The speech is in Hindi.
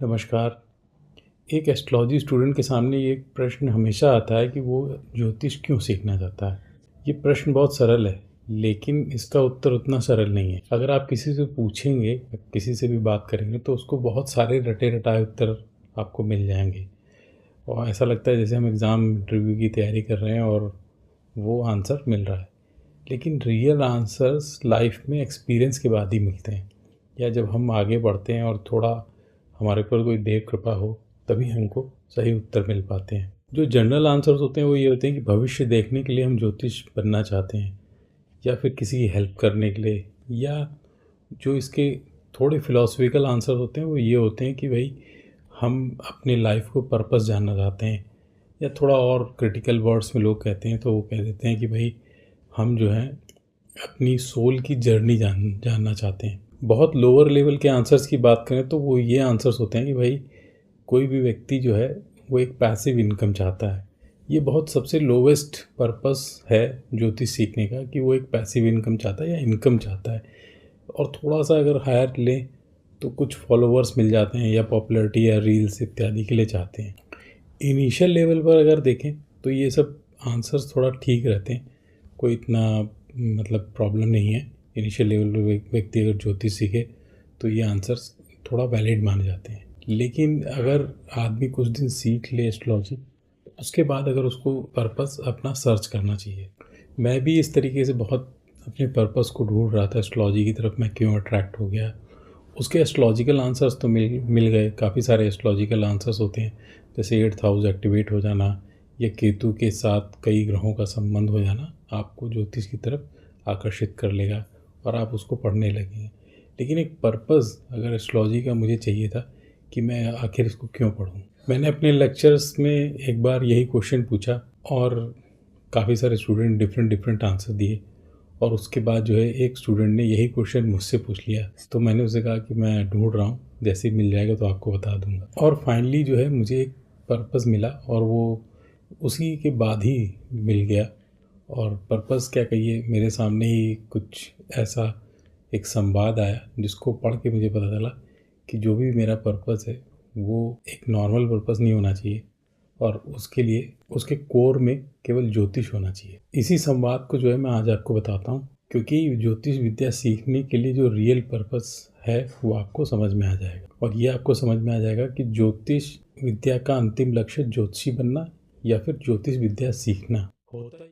नमस्कार। एक एस्ट्रोलॉजी स्टूडेंट के सामने ये प्रश्न हमेशा आता है कि वो ज्योतिष क्यों सीखना चाहता है। ये प्रश्न बहुत सरल है, लेकिन इसका उत्तर उतना सरल नहीं है। अगर आप किसी से पूछेंगे, किसी से भी बात करेंगे, तो उसको बहुत सारे रटे-रटाए उत्तर आपको मिल जाएँगे और ऐसा लगता है जैसे हम एग्ज़ाम इंटरव्यू की तैयारी कर रहे हैं और वो आंसर मिल रहा है। लेकिन रियल आंसर्स लाइफ में एक्सपीरियंस के बाद ही मिलते हैं, या जब हम आगे बढ़ते हैं और थोड़ा हमारे ऊपर कोई देव कृपा हो, तभी हमको सही उत्तर मिल पाते हैं। जो जनरल आंसर्स होते हैं वो ये होते हैं कि भविष्य देखने के लिए हम ज्योतिष बनना चाहते हैं, या फिर किसी की हेल्प करने के लिए, या जो इसके थोड़े फिलोसफिकल आंसर होते हैं वो ये होते हैं कि भाई हम अपनी लाइफ को पर्पस जानना चाहते हैं, या थोड़ा और क्रिटिकल वर्ड्स में लोग कहते हैं तो वो कह देते हैं कि भाई हम जो है अपनी सोल की जर्नी जानना चाहते हैं। बहुत लोअर लेवल के आंसर्स की बात करें तो वो ये आंसर्स होते हैं कि भाई कोई भी व्यक्ति जो है वो एक पैसिव इनकम चाहता है। ये बहुत सबसे लोवेस्ट पर्पस है ज्योतिष सीखने का, कि वो एक पैसिव इनकम चाहता है या इनकम चाहता है। और थोड़ा सा अगर हायर लें तो कुछ फॉलोअर्स मिल जाते हैं, या पॉपुलैरिटी या रील्स इत्यादि के लिए चाहते हैं। इनिशियल लेवल पर अगर देखें तो ये सब आंसर्स थोड़ा ठीक रहते हैं, कोई इतना मतलब प्रॉब्लम नहीं है। इनिशियल लेवल पर व्यक्ति अगर ज्योतिष सीखे तो ये आंसर्स थोड़ा वैलिड माने जाते हैं। लेकिन अगर आदमी कुछ दिन सीख ले एस्ट्रोलॉजी, उसके बाद अगर उसको पर्पस अपना सर्च करना चाहिए। मैं भी इस तरीके से बहुत अपने पर्पस को ढूंढ रहा था एस्ट्रोलॉजी की तरफ, मैं क्यों अट्रैक्ट हो गया। उसके एस्ट्रोलॉजिकल आंसर्स तो मिल गए। काफ़ी सारे एस्ट्रोलॉजिकल आंसर्स होते हैं, जैसे 8th हाउस एक्टिवेट हो जाना, या केतु के साथ कई ग्रहों का संबंध हो जाना आपको ज्योतिष की तरफ आकर्षित कर लेगा और आप उसको पढ़ने लगेंगे। लेकिन एक पर्पस अगर एस्ट्रोलॉजी का मुझे चाहिए था कि मैं आखिर इसको क्यों पढूं। मैंने अपने लेक्चर्स में एक बार यही क्वेश्चन पूछा और काफ़ी सारे स्टूडेंट डिफरेंट आंसर दिए, और उसके बाद जो है एक स्टूडेंट ने यही क्वेश्चन मुझसे पूछ लिया। तो मैंने उसे कहा कि मैं ढूंढ रहा हूँ, जैसे ही मिल जाएगा तो आपको बता दूंगा। और फाइनली जो है मुझे एक पर्पस मिला, और वो उसी के बाद ही मिल गया। और पर्पस क्या कहिए, मेरे सामने ही कुछ ऐसा एक संवाद आया जिसको पढ़ के मुझे पता चला कि जो भी मेरा पर्पस है वो एक नॉर्मल पर्पस नहीं होना चाहिए, और उसके लिए उसके कोर में केवल ज्योतिष होना चाहिए। इसी संवाद को जो है मैं आज आपको बताता हूँ, क्योंकि ज्योतिष विद्या सीखने के लिए जो रियल पर्पस है वो आपको समझ में आ जाएगा। और ये आपको समझ में आ जाएगा कि ज्योतिष विद्या का अंतिम लक्ष्य ज्योतिषी बनना या फिर ज्योतिष विद्या सीखना होता है।